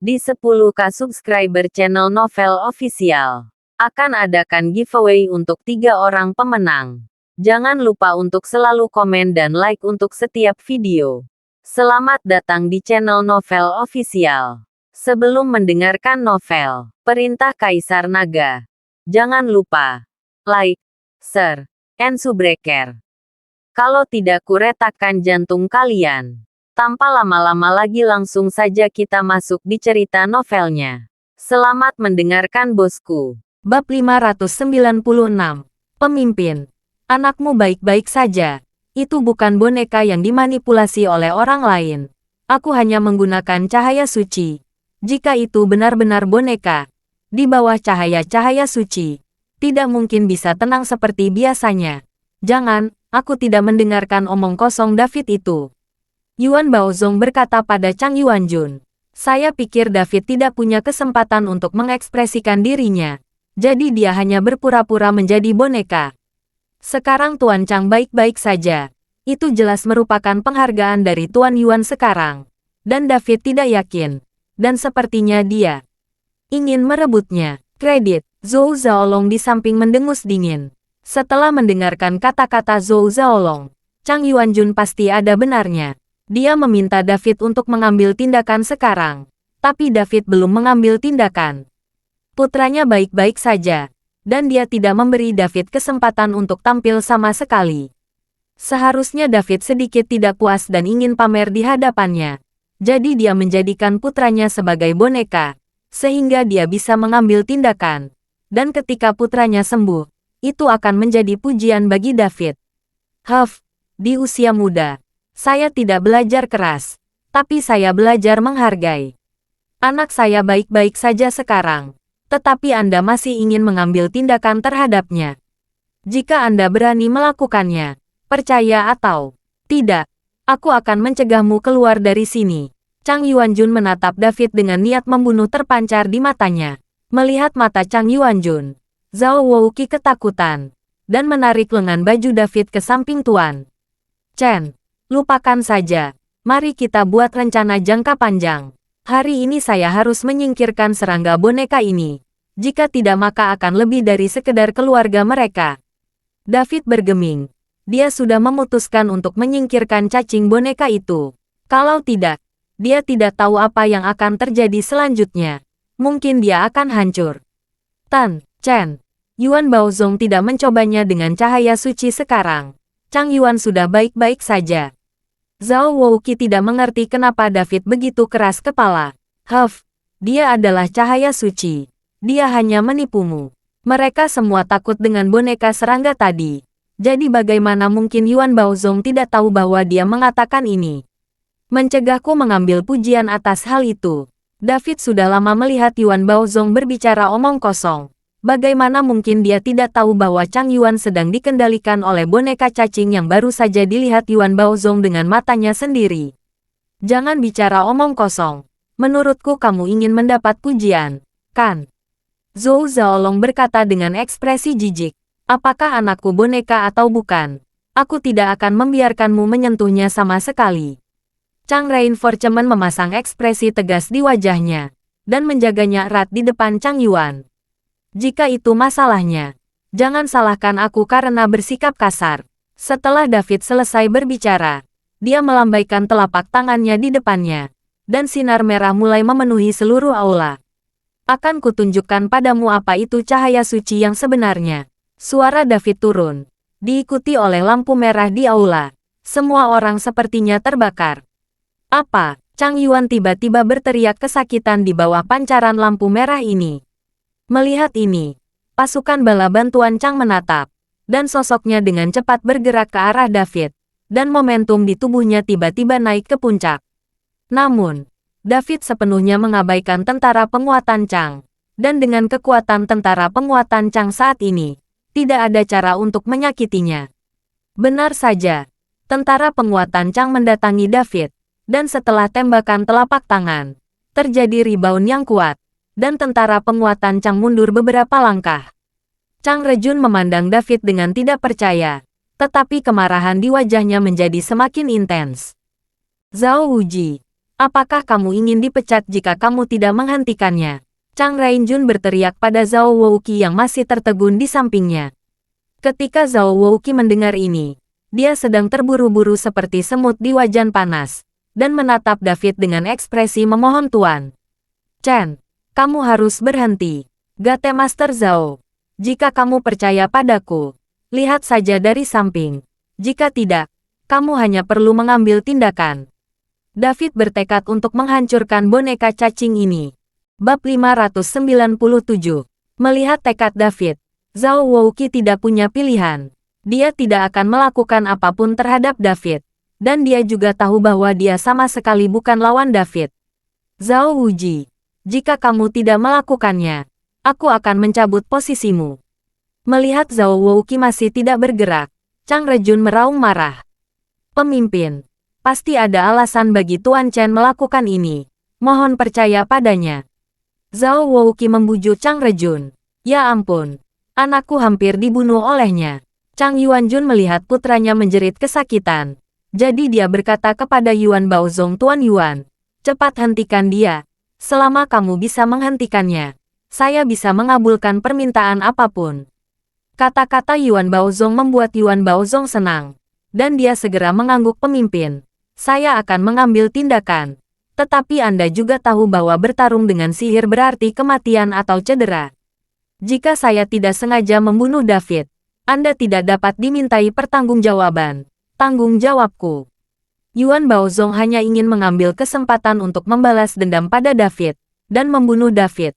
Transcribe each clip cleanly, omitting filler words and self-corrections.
Di 10K subscriber channel Novel Official, akan adakan giveaway untuk 3 orang pemenang. Jangan lupa untuk selalu komen dan like untuk setiap video. Selamat datang di channel Novel Official. Sebelum mendengarkan novel, Perintah Kaisar Naga, jangan lupa like, share, and subscribe. Kalau tidak kuretakkan jantung kalian. Tanpa lama-lama lagi langsung saja kita masuk di cerita novelnya. Selamat mendengarkan bosku. Bab 596. Pemimpin. Anakmu baik-baik saja. Itu bukan boneka yang dimanipulasi oleh orang lain. Aku hanya menggunakan cahaya suci. Jika itu benar-benar boneka, di bawah cahaya-cahaya suci, tidak mungkin bisa tenang seperti biasanya. Jangan, aku tidak mendengarkan omong kosong David itu. Yuan Baozong berkata pada Chang Yuanjun. Saya pikir David tidak punya kesempatan untuk mengekspresikan dirinya. Jadi dia hanya berpura-pura menjadi boneka. Sekarang Tuan Chang baik-baik saja. Itu jelas merupakan penghargaan dari Tuan Yuan sekarang. Dan David tidak yakin. Dan sepertinya dia ingin merebutnya. Kredit. Zhou Zhaolong di samping mendengus dingin. Setelah mendengarkan kata-kata Zhou Zhaolong, Chang Yuanjun pasti ada benarnya. Dia meminta David untuk mengambil tindakan sekarang. Tapi David belum mengambil tindakan. Putranya baik-baik saja. Dan dia tidak memberi David kesempatan untuk tampil sama sekali. Seharusnya David sedikit tidak puas dan ingin pamer di hadapannya. Jadi dia menjadikan putranya sebagai boneka. Sehingga dia bisa mengambil tindakan. Dan ketika putranya sembuh, itu akan menjadi pujian bagi David. Di usia muda, saya tidak belajar keras, tapi saya belajar menghargai. Anak saya baik-baik saja sekarang, tetapi Anda masih ingin mengambil tindakan terhadapnya. Jika Anda berani melakukannya, percaya atau tidak, aku akan mencegahmu keluar dari sini. Chang Yuanjun menatap David dengan niat membunuh terpancar di matanya. Melihat mata Chang Yuanjun, Zhao Wouqi ketakutan, dan menarik lengan baju David ke samping Tuan Chen. Lupakan saja. Mari kita buat rencana jangka panjang. Hari ini saya harus menyingkirkan serangga boneka ini. Jika tidak maka akan lebih dari sekedar keluarga mereka. David bergeming. Dia sudah memutuskan untuk menyingkirkan cacing boneka itu. Kalau tidak, dia tidak tahu apa yang akan terjadi selanjutnya. Mungkin dia akan hancur. Tan Chen. Yuan Baozong tidak mencobanya dengan cahaya suci sekarang. Chang Yuan sudah baik-baik saja. Zhao Wouqi tidak mengerti kenapa David begitu keras kepala. Dia adalah cahaya suci. Dia hanya menipumu. Mereka semua takut dengan boneka serangga tadi. Jadi bagaimana mungkin Yuan Baozong tidak tahu bahwa dia mengatakan ini? Mencegahku mengambil pujian atas hal itu. David sudah lama melihat Yuan Baozong berbicara omong kosong. Bagaimana mungkin dia tidak tahu bahwa Chang Yuan sedang dikendalikan oleh boneka cacing yang baru saja dilihat Yuan Baozong dengan matanya sendiri. Jangan bicara omong kosong. Menurutku kamu ingin mendapat pujian, kan? Zhou Zhaolong berkata dengan ekspresi jijik. Apakah anakku boneka atau bukan? Aku tidak akan membiarkanmu menyentuhnya sama sekali. Chang Reinforcement memasang ekspresi tegas di wajahnya, dan menjaganya erat di depan Chang Yuan. Jika itu masalahnya, jangan salahkan aku karena bersikap kasar. Setelah David selesai berbicara, dia melambaikan telapak tangannya di depannya, dan sinar merah mulai memenuhi seluruh aula. Akan kutunjukkan padamu apa itu cahaya suci yang sebenarnya. Suara David turun, diikuti oleh lampu merah di aula. Semua orang sepertinya terbakar. Apa? Chang Yuan tiba-tiba berteriak kesakitan di bawah pancaran lampu merah ini. Melihat ini, pasukan bala bantuan Chang menatap, dan sosoknya dengan cepat bergerak ke arah David, dan momentum di tubuhnya tiba-tiba naik ke puncak. Namun, David sepenuhnya mengabaikan tentara penguatan Chang, dan dengan kekuatan tentara penguatan Chang saat ini, tidak ada cara untuk menyakitinya. Benar saja, tentara penguatan Chang mendatangi David, dan setelah tembakan telapak tangan, terjadi rebound yang kuat. Dan tentara penguatan Chang mundur beberapa langkah. Chang Rejun memandang David dengan tidak percaya, tetapi kemarahan di wajahnya menjadi semakin intens. Zhao Wuji, Apakah kamu ingin dipecat jika kamu tidak menghentikannya? Chang Rainjun berteriak pada Zhao Wouqi yang masih tertegun di sampingnya. Ketika Zhao Wouqi mendengar ini, dia sedang terburu-buru seperti semut di wajan panas, dan menatap David dengan ekspresi memohon tuan. Chen, kamu harus berhenti. Gate Master Zhao. Jika kamu percaya padaku, lihat saja dari samping. Jika tidak, kamu hanya perlu mengambil tindakan. David bertekad untuk menghancurkan boneka cacing ini. Bab 597. Melihat tekad David, Zhao Wouqi tidak punya pilihan. Dia tidak akan melakukan apapun terhadap David. Dan dia juga tahu bahwa dia sama sekali bukan lawan David. Zhao Wuji, jika kamu tidak melakukannya, aku akan mencabut posisimu. Melihat Zhao Wouqi masih tidak bergerak, Chang Rejun meraung marah. Pemimpin, pasti ada alasan bagi Tuan Chen melakukan ini. Mohon percaya padanya. Zhao Wouqi membujuk Chang Rejun. Ya ampun, anakku hampir dibunuh olehnya. Chang Yuanjun melihat putranya menjerit kesakitan. Jadi dia berkata kepada Yuan Baozong, Tuan Yuan, cepat hentikan dia. Selama kamu bisa menghentikannya, saya bisa mengabulkan permintaan apapun. Kata-kata Yuan Baozong membuat Yuan Baozong senang. Dan dia segera mengangguk, pemimpin. Saya akan mengambil tindakan. Tetapi Anda juga tahu bahwa bertarung dengan sihir berarti kematian atau cedera. Jika saya tidak sengaja membunuh David, Anda tidak dapat dimintai pertanggungjawaban. Tanggung jawabku. Yuan Baozong hanya ingin mengambil kesempatan untuk membalas dendam pada David, dan membunuh David.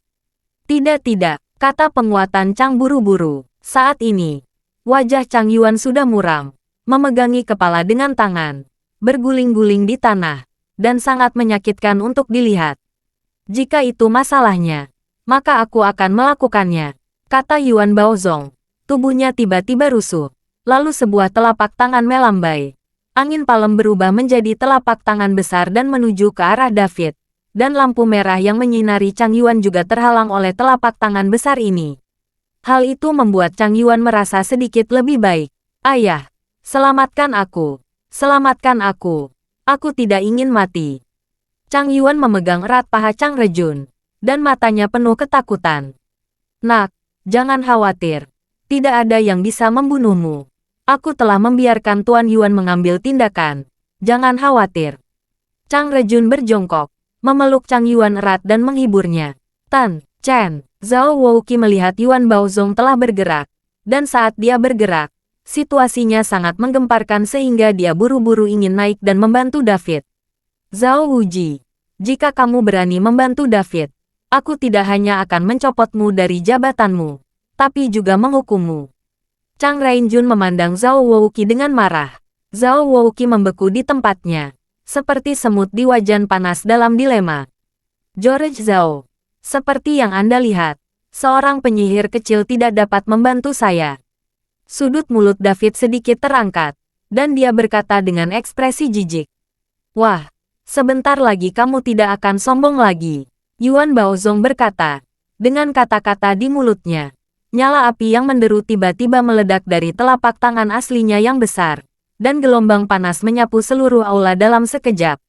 Tidak, kata penguatan Chang buru-buru. Saat ini, wajah Chang Yuan sudah muram, memegangi kepala dengan tangan, berguling-guling di tanah, dan sangat menyakitkan untuk dilihat. Jika itu masalahnya, maka aku akan melakukannya, kata Yuan Baozong. Tubuhnya tiba-tiba rusuh, lalu sebuah telapak tangan melambai. Angin palem berubah menjadi telapak tangan besar dan menuju ke arah David, dan lampu merah yang menyinari Chang Yuan juga terhalang oleh telapak tangan besar ini. Hal itu membuat Chang Yuan merasa sedikit lebih baik. Ayah, selamatkan aku. Selamatkan aku. Aku tidak ingin mati. Chang Yuan memegang erat paha Chang Rejun, dan matanya penuh ketakutan. Nak, jangan khawatir. Tidak ada yang bisa membunuhmu. Aku telah membiarkan Tuan Yuan mengambil tindakan. Jangan khawatir. Chang Rejun berjongkok, memeluk Chang Yuan erat dan menghiburnya. Tan, Chen, Zhao Wouqi melihat Yuan Baozong telah bergerak, dan saat dia bergerak, situasinya sangat menggemparkan sehingga dia buru-buru ingin naik dan membantu David. Zhao Wuji, jika kamu berani membantu David, aku tidak hanya akan mencopotmu dari jabatanmu, tapi juga menghukummu. Chang Rainjun memandang Zhao Wouqi dengan marah. Zhao Wouqi membeku di tempatnya, seperti semut di wajan panas dalam dilema. George Zhao, seperti yang Anda lihat, seorang penyihir kecil tidak dapat membantu saya. Sudut mulut David sedikit terangkat, dan dia berkata dengan ekspresi jijik. Wah, sebentar lagi kamu tidak akan sombong lagi. Yuan Baozong berkata, dengan kata-kata di mulutnya. Nyala api yang menderu tiba-tiba meledak dari telapak tangan aslinya yang besar, dan gelombang panas menyapu seluruh aula dalam sekejap.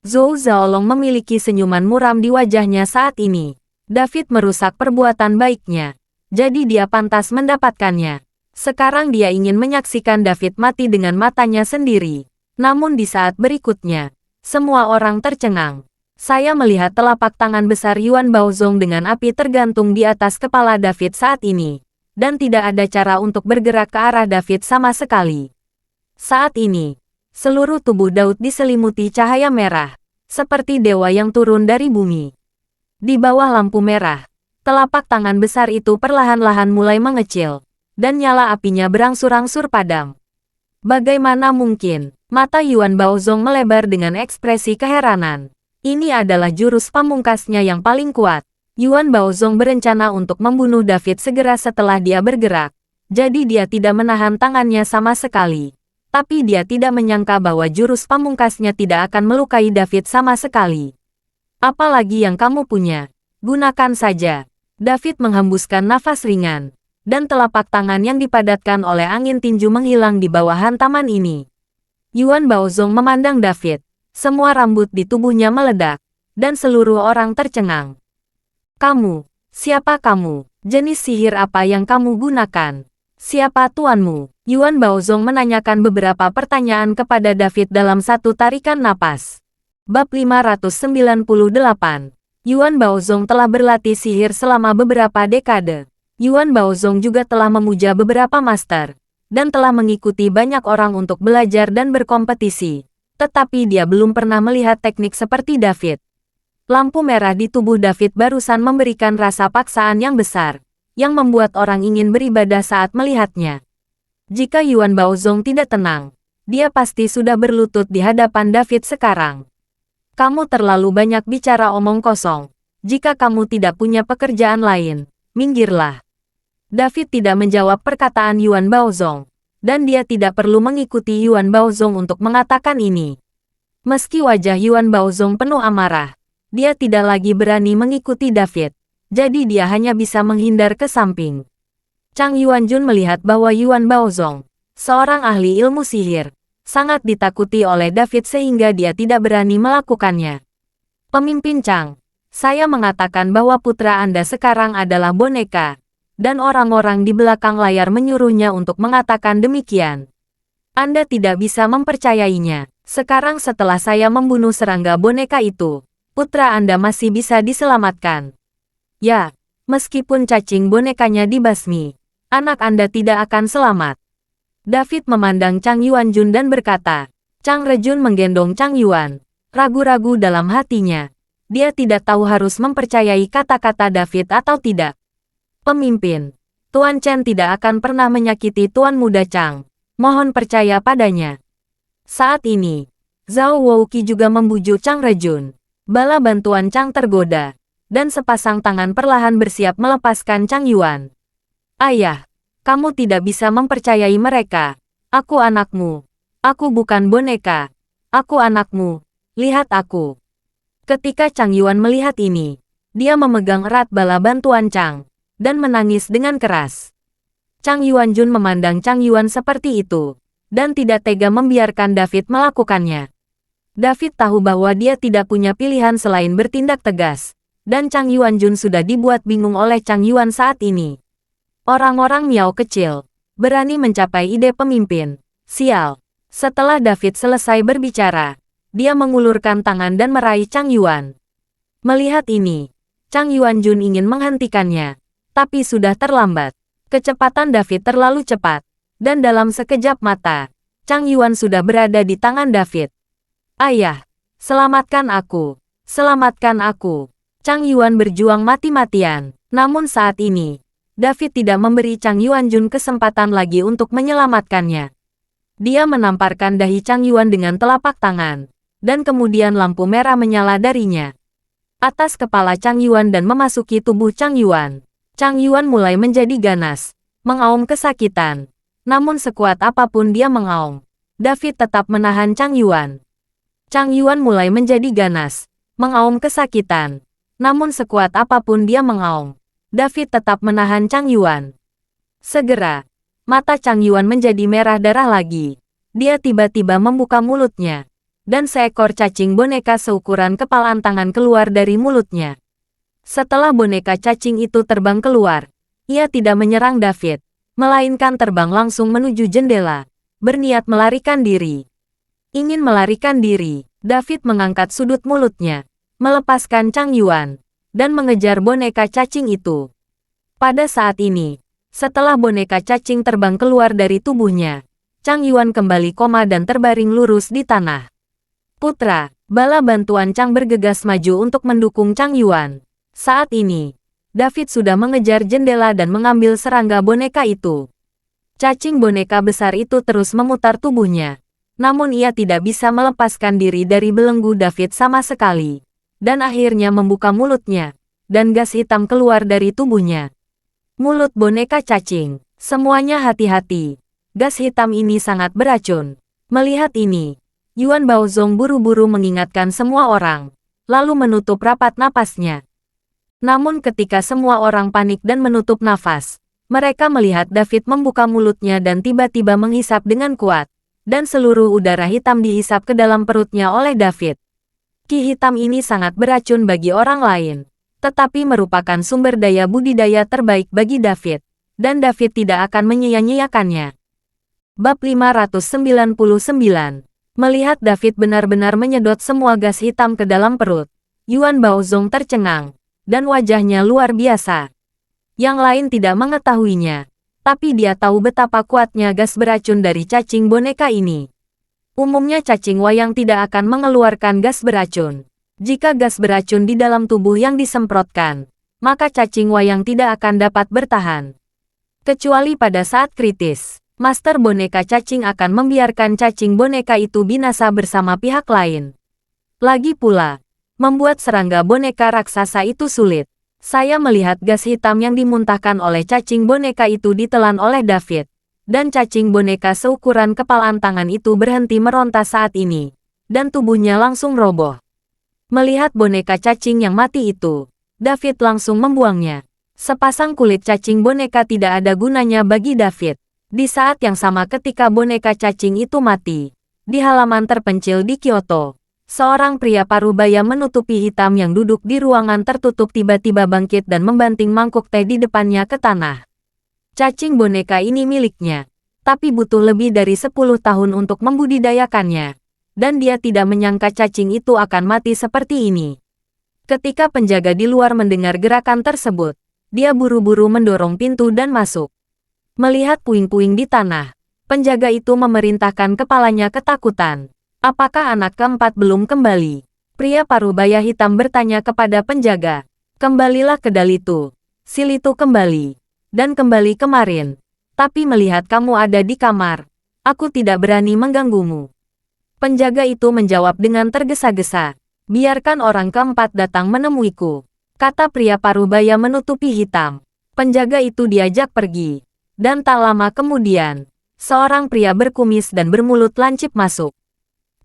Zhou Zhaolong memiliki senyuman muram di wajahnya saat ini. David merusak perbuatan baiknya, jadi dia pantas mendapatkannya. Sekarang dia ingin menyaksikan David mati dengan matanya sendiri. Namun di saat berikutnya, semua orang tercengang. Saya melihat telapak tangan besar Yuan Baozong dengan api tergantung di atas kepala David saat ini, dan tidak ada cara untuk bergerak ke arah David sama sekali. Saat ini, seluruh tubuh Daud diselimuti cahaya merah, seperti dewa yang turun dari bumi. Di bawah lampu merah, telapak tangan besar itu perlahan-lahan mulai mengecil, dan nyala apinya berangsur-angsur padam. Bagaimana mungkin? Mata Yuan Baozong melebar dengan ekspresi keheranan. Ini adalah jurus pamungkasnya yang paling kuat. Yuan Baozong berencana untuk membunuh David segera setelah dia bergerak, jadi dia tidak menahan tangannya sama sekali. Tapi dia tidak menyangka bahwa jurus pamungkasnya tidak akan melukai David sama sekali. Apalagi yang kamu punya, gunakan saja. David menghembuskan nafas ringan, dan telapak tangan yang dipadatkan oleh angin tinju menghilang di bawah hantaman ini. Yuan Baozong memandang David, Semua rambut di tubuhnya meledak, dan seluruh orang tercengang. Kamu, siapa kamu? Jenis sihir apa yang kamu gunakan? Siapa tuanmu? Yuan Baozong menanyakan beberapa pertanyaan kepada David dalam satu tarikan napas. Bab 598. Yuan Baozong telah berlatih sihir selama beberapa dekade. Yuan Baozong juga telah memuja beberapa master, dan telah mengikuti banyak orang untuk belajar dan berkompetisi. Tetapi dia belum pernah melihat teknik seperti David. Lampu merah di tubuh David barusan memberikan rasa paksaan yang besar, yang membuat orang ingin beribadah saat melihatnya. Jika Yuan Baozong tidak tenang, dia pasti sudah berlutut di hadapan David sekarang. Kamu terlalu banyak bicara omong kosong. Jika kamu tidak punya pekerjaan lain, minggirlah. David tidak menjawab perkataan Yuan Baozong, dan dia tidak perlu mengikuti Yuan Baozong untuk mengatakan ini. Meski wajah Yuan Baozong penuh amarah, dia tidak lagi berani mengikuti David, jadi dia hanya bisa menghindar ke samping. Chang Yuanjun melihat bahwa Yuan Baozong, seorang ahli ilmu sihir, sangat ditakuti oleh David sehingga dia tidak berani melakukannya. Pemimpin Chang, saya mengatakan bahwa putra Anda sekarang adalah boneka, dan orang-orang di belakang layar menyuruhnya untuk mengatakan demikian. Anda tidak bisa mempercayainya. Sekarang setelah saya membunuh serangga boneka itu, putra Anda masih bisa diselamatkan. Ya, meskipun cacing bonekanya dibasmi, anak Anda tidak akan selamat. David memandang Chang Yuanjun dan berkata, Chang Rejun menggendong Chang Yuan, ragu-ragu dalam hatinya. Dia tidak tahu harus mempercayai kata-kata David atau tidak. Pemimpin, Tuan Chen tidak akan pernah menyakiti Tuan Muda Chang. Mohon percaya padanya. Saat ini, Zhao Wouqi juga membujuk Chang Rejun. Bala bantuan Chang tergoda, dan sepasang tangan perlahan bersiap melepaskan Chang Yuan. Ayah, kamu tidak bisa mempercayai mereka. Aku anakmu. Aku bukan boneka. Aku anakmu. Lihat aku. Ketika Chang Yuan melihat ini, dia memegang erat bala bantuan Chang, dan menangis dengan keras. Chang Yuanjun memandang Chang Yuan seperti itu, dan tidak tega membiarkan David melakukannya. David tahu bahwa dia tidak punya pilihan selain bertindak tegas, dan Chang Yuanjun sudah dibuat bingung oleh Chang Yuan saat ini. Orang-orang Miao kecil, berani mencapai ide pemimpin. Sial. Setelah David selesai berbicara, dia mengulurkan tangan dan meraih Chang Yuan. Melihat ini, Chang Yuanjun ingin menghentikannya, tapi sudah terlambat. Kecepatan David terlalu cepat, dan dalam sekejap mata, Chang Yuan sudah berada di tangan David. Ayah, selamatkan aku. Selamatkan aku. Chang Yuan berjuang mati-matian. Namun saat ini, David tidak memberi Chang Yuanjun kesempatan lagi untuk menyelamatkannya. Dia menamparkan dahi Chang Yuan dengan telapak tangan, dan kemudian lampu merah menyala darinya. Atas kepala Chang Yuan dan memasuki tubuh Chang Yuan. Chang Yuan mulai menjadi ganas, mengaum kesakitan. Namun sekuat apapun dia mengaum, David tetap menahan Chang Yuan. Chang Yuan mulai menjadi ganas, mengaum kesakitan. Namun sekuat apapun dia mengaum, David tetap menahan Chang Yuan. Segera, mata Chang Yuan menjadi merah darah lagi. Dia tiba-tiba membuka mulutnya, dan seekor cacing boneka seukuran kepalan tangan keluar dari mulutnya. Setelah boneka cacing itu terbang keluar, ia tidak menyerang David, melainkan terbang langsung menuju jendela, berniat melarikan diri. Ingin melarikan diri, David mengangkat sudut mulutnya, melepaskan Chang Yuan, dan mengejar boneka cacing itu. Pada saat ini, setelah boneka cacing terbang keluar dari tubuhnya, Chang Yuan kembali koma dan terbaring lurus di tanah. Putra, bala bantuan Chang bergegas maju untuk mendukung Chang Yuan. Saat ini, David sudah mengejar jendela dan mengambil serangga boneka itu. Cacing boneka besar itu terus memutar tubuhnya, namun ia tidak bisa melepaskan diri dari belenggu David sama sekali, dan akhirnya membuka mulutnya, dan gas hitam keluar dari tubuhnya. Mulut boneka cacing, semuanya hati-hati. Gas hitam ini sangat beracun. Melihat ini, Yuan Baozong buru-buru mengingatkan semua orang, lalu menutup rapat napasnya. Namun ketika semua orang panik dan menutup nafas, mereka melihat David membuka mulutnya dan tiba-tiba menghisap dengan kuat, dan seluruh udara hitam dihisap ke dalam perutnya oleh David. Ki hitam ini sangat beracun bagi orang lain, tetapi merupakan sumber daya budidaya terbaik bagi David, dan David tidak akan menyia-nyiakannya. Bab 599. Melihat David benar-benar menyedot semua gas hitam ke dalam perut, Yuan Baozong tercengang, dan wajahnya luar biasa. Yang lain tidak mengetahuinya, tapi dia tahu betapa kuatnya gas beracun dari cacing boneka ini. Umumnya cacing wayang tidak akan mengeluarkan gas beracun. Jika gas beracun di dalam tubuh yang disemprotkan, maka cacing wayang tidak akan dapat bertahan. Kecuali pada saat kritis, master boneka cacing akan membiarkan cacing boneka itu binasa bersama pihak lain. Lagi pula, membuat serangga boneka raksasa itu sulit. Saya melihat gas hitam yang dimuntahkan oleh cacing boneka itu ditelan oleh David. Dan cacing boneka seukuran kepalan tangan itu berhenti meronta saat ini. Dan tubuhnya langsung roboh. Melihat boneka cacing yang mati itu, David langsung membuangnya. Sepasang kulit cacing boneka tidak ada gunanya bagi David. Di saat yang sama ketika boneka cacing itu mati, di halaman terpencil di Kyoto, seorang pria parubaya menutupi hitam yang duduk di ruangan tertutup tiba-tiba bangkit dan membanting mangkuk teh di depannya ke tanah. Cacing boneka ini miliknya, tapi butuh lebih dari 10 tahun untuk membudidayakannya, dan dia tidak menyangka cacing itu akan mati seperti ini. Ketika penjaga di luar mendengar gerakan tersebut, dia buru-buru mendorong pintu dan masuk. Melihat puing-puing di tanah, penjaga itu memerintahkan kepalanya ketakutan. Apakah anak keempat belum kembali? Pria parubaya hitam bertanya kepada penjaga. Kembalilah ke Dalitu. Silitu kembali. Dan kembali kemarin. Tapi melihat kamu ada di kamar, aku tidak berani mengganggumu. Penjaga itu menjawab dengan tergesa-gesa. Biarkan orang keempat datang menemuiku, kata pria parubaya menutupi hitam. Penjaga itu diajak pergi. Dan tak lama kemudian, seorang pria berkumis dan bermulut lancip masuk.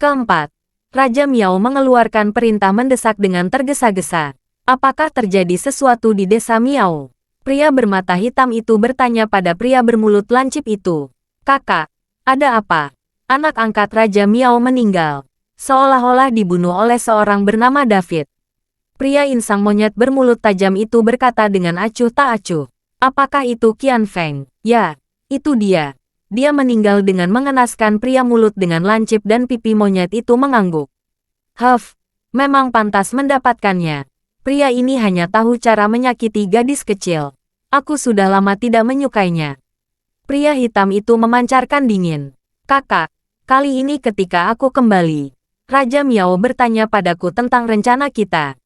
Keempat, Raja Miao mengeluarkan perintah mendesak dengan tergesa-gesa. Apakah terjadi sesuatu di desa Miao? Pria bermata hitam itu bertanya pada pria bermulut lancip itu. Kakak, ada apa? Anak angkat Raja Miao meninggal. Seolah-olah dibunuh oleh seorang bernama David. Pria insang monyet bermulut tajam itu berkata dengan acuh tak acuh. Apakah itu Qian Feng? Ya, itu dia. Dia meninggal dengan mengenaskan. Pria mulut dengan lancip dan pipi monyet itu mengangguk. Huff, memang pantas mendapatkannya. Pria ini hanya tahu cara menyakiti gadis kecil. Aku sudah lama tidak menyukainya. Pria hitam itu memancarkan dingin. Kakak, kali ini ketika aku kembali, Raja Miao bertanya padaku tentang rencana kita.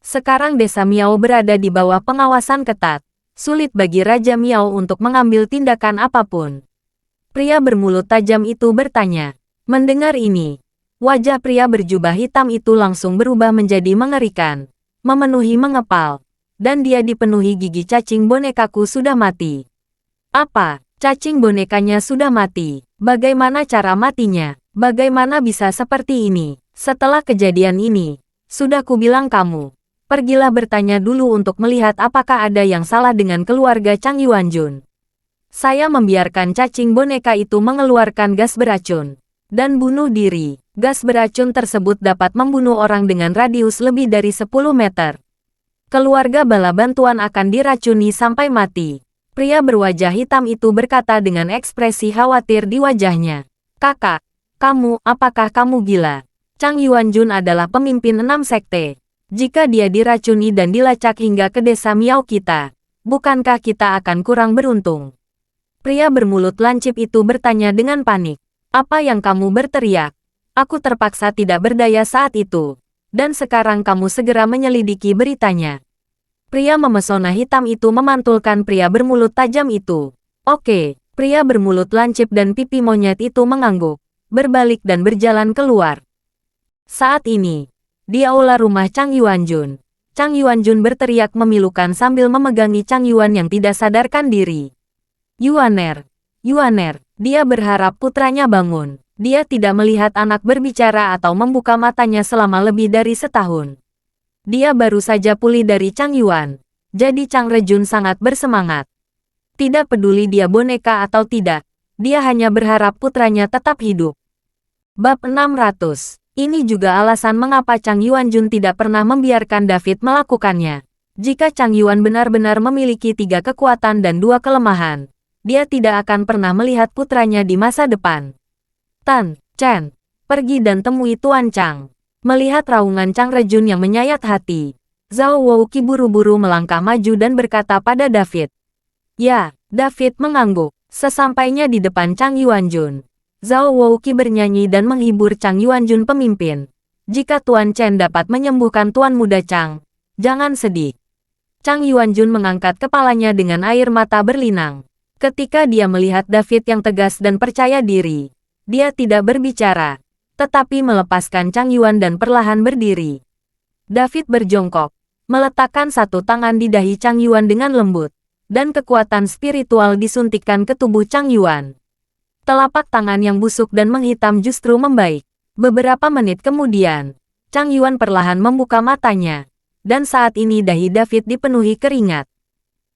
Sekarang desa Miao berada di bawah pengawasan ketat. Sulit bagi Raja Miao untuk mengambil tindakan apapun. Pria bermulut tajam itu bertanya. Mendengar ini, wajah pria berjubah hitam itu langsung berubah menjadi mengerikan. Memenuhi mengepal, dan dia dipenuhi gigi. Cacing bonekaku sudah mati. Apa? Cacing bonekanya sudah mati. Bagaimana cara matinya? Bagaimana bisa seperti ini? Setelah kejadian ini, sudah kubilang kamu, pergilah bertanya dulu untuk melihat apakah ada yang salah dengan keluarga Chang Yuanjun. Saya membiarkan cacing boneka itu mengeluarkan gas beracun dan bunuh diri. Gas beracun tersebut dapat membunuh orang dengan radius lebih dari 10 meter. Keluarga bala bantuan akan diracuni sampai mati. Pria berwajah hitam itu berkata dengan ekspresi khawatir di wajahnya. Kakak, apakah kamu gila? Chang Yuanjun adalah pemimpin 6 sekte. Jika dia diracuni dan dilacak hingga ke desa Miao kita, bukankah kita akan kurang beruntung? Pria bermulut lancip itu bertanya dengan panik. Apa yang kamu berteriak? Aku terpaksa tidak berdaya saat itu. Dan sekarang kamu segera menyelidiki beritanya. Pria memesona hitam itu memantulkan pria bermulut tajam itu. Oke, pria bermulut lancip dan pipi monyet itu mengangguk, berbalik dan berjalan keluar. Saat ini, di aula rumah Chang Yuanjun, Chang Yuanjun berteriak memilukan sambil memegangi Chang Yuan yang tidak sadarkan diri. Yuaner, dia berharap putranya bangun. Dia tidak melihat anak berbicara atau membuka matanya selama lebih dari setahun. Dia baru saja pulih dari Chang Yuan. Jadi Chang Rejun sangat bersemangat. Tidak peduli dia boneka atau tidak, Dia hanya berharap putranya tetap hidup. Bab 600. Ini juga alasan mengapa Chang Yuanjun tidak pernah membiarkan David melakukannya. Jika Chang Yuan benar-benar memiliki 3 kekuatan dan 2 kelemahan, dia tidak akan pernah melihat putranya di masa depan. Tan, Chen, pergi dan temui Tuan Chang. Melihat raungan Chang Rejun yang menyayat hati, Zhao Wouqi buru-buru melangkah maju dan berkata pada David. Ya, David mengangguk. Sesampainya di depan Chang Yuanjun, Zhao Wouqi bernyanyi dan menghibur Chang Yuanjun pemimpin. Jika Tuan Chen dapat menyembuhkan Tuan Muda Chang, jangan sedih. Chang Yuanjun mengangkat kepalanya dengan air mata berlinang. Ketika dia melihat David yang tegas dan percaya diri, dia tidak berbicara, tetapi melepaskan Chang Yuan dan perlahan berdiri. David berjongkok, meletakkan satu tangan di dahi Chang Yuan dengan lembut, dan kekuatan spiritual disuntikkan ke tubuh Chang Yuan. Telapak tangan yang busuk dan menghitam justru membaik. Beberapa menit kemudian, Chang Yuan perlahan membuka matanya, dan saat ini dahi David dipenuhi keringat.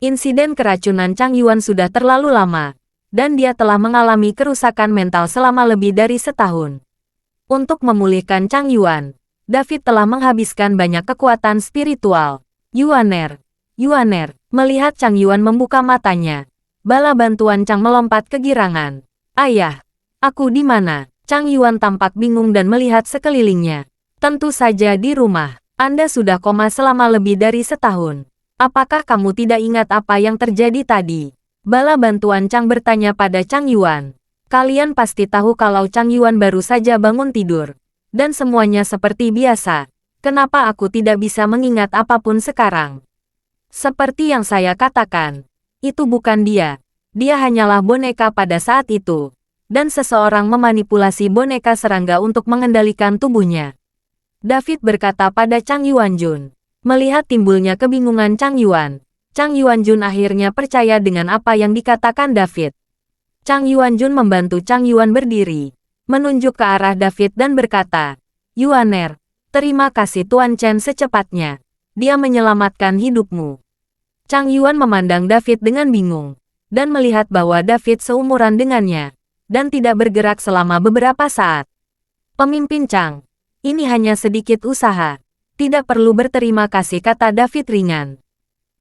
Insiden keracunan Chang Yuan sudah terlalu lama, dan dia telah mengalami kerusakan mental selama lebih dari setahun. Untuk memulihkan Chang Yuan, David telah menghabiskan banyak kekuatan spiritual. Yuaner. Melihat Chang Yuan membuka matanya, bala bantuan Chang melompat kegirangan. Ayah, aku di mana? Chang Yuan tampak bingung dan melihat sekelilingnya. Tentu saja di rumah. Anda sudah koma selama lebih dari setahun. Apakah kamu tidak ingat apa yang terjadi tadi? Bala bantuan Chang bertanya pada Chang Yuan. Kalian pasti tahu kalau Chang Yuan baru saja bangun tidur. Dan semuanya seperti biasa. Kenapa aku tidak bisa mengingat apapun sekarang? Seperti yang saya katakan, itu bukan dia. Dia hanyalah boneka pada saat itu. Dan seseorang memanipulasi boneka serangga untuk mengendalikan tubuhnya. David berkata pada Chang Yuanjun. Melihat timbulnya kebingungan Chang Yuanjun akhirnya percaya dengan apa yang dikatakan David. Chang Yuanjun membantu Chang Yuan berdiri, menunjuk ke arah David dan berkata, Yuaner, terima kasih Tuan Chen secepatnya. Dia menyelamatkan hidupmu. Chang Yuan memandang David dengan bingung, dan melihat bahwa David seumuran dengannya, dan tidak bergerak selama beberapa saat. Pemimpin Chang, ini hanya sedikit usaha. Tidak perlu berterima kasih, kata David ringan.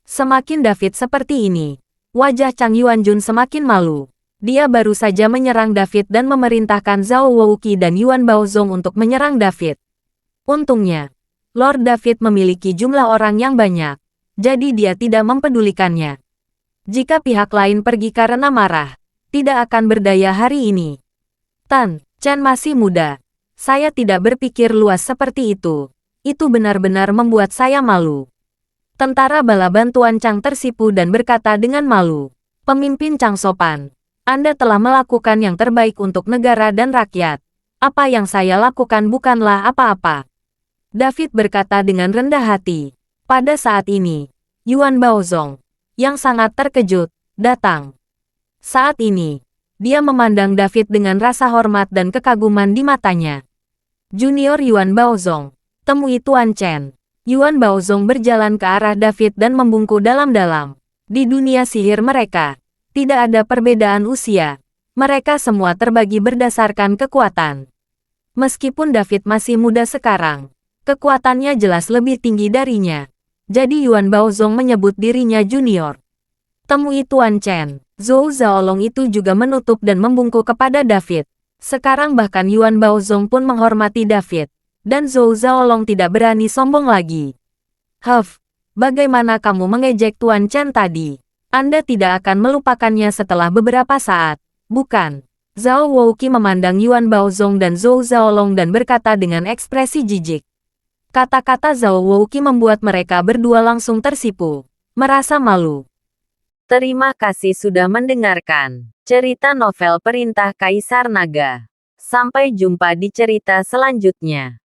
Semakin David seperti ini, wajah Chang Yuanjun semakin malu. Dia baru saja menyerang David dan memerintahkan Zhao Wouqi dan Yuan Baozong untuk menyerang David. Untungnya, Lord David memiliki jumlah orang yang banyak. Jadi dia tidak mempedulikannya. Jika pihak lain pergi karena marah, tidak akan berdaya hari ini. Tan, Chen masih muda. Saya tidak berpikir luas seperti itu. Itu benar-benar membuat saya malu. Tentara bala bantuan Chang tersipu dan berkata dengan malu. Pemimpin Chang sopan, Anda telah melakukan yang terbaik untuk negara dan rakyat. Apa yang saya lakukan bukanlah apa-apa. David berkata dengan rendah hati. Pada saat ini, Yuan Baozong, yang sangat terkejut, datang. Saat ini, dia memandang David dengan rasa hormat dan kekaguman di matanya. Junior Yuan Baozong, temui Tuan Chen. Yuan Baozong berjalan ke arah David dan membungkuk dalam-dalam. Di dunia sihir mereka, tidak ada perbedaan usia. Mereka semua terbagi berdasarkan kekuatan. Meskipun David masih muda sekarang, kekuatannya jelas lebih tinggi darinya. Jadi Yuan Baozong menyebut dirinya junior. Temui Tuan Chen. Zhou Zhaolong itu juga menutup dan membungkuk kepada David. Sekarang bahkan Yuan Baozong pun menghormati David. Dan Zhou Zhaolong tidak berani sombong lagi. Huff, bagaimana kamu mengejek Tuan Chen tadi? Anda tidak akan melupakannya setelah beberapa saat, bukan? Zhao Wouqi memandang Yuan Baozong dan Zhou Zhaolong dan berkata dengan ekspresi jijik. Kata-kata Zhao Wouqi membuat mereka berdua langsung tersipu, merasa malu. Terima kasih sudah mendengarkan cerita novel Perintah Kaisar Naga. Sampai jumpa di cerita selanjutnya.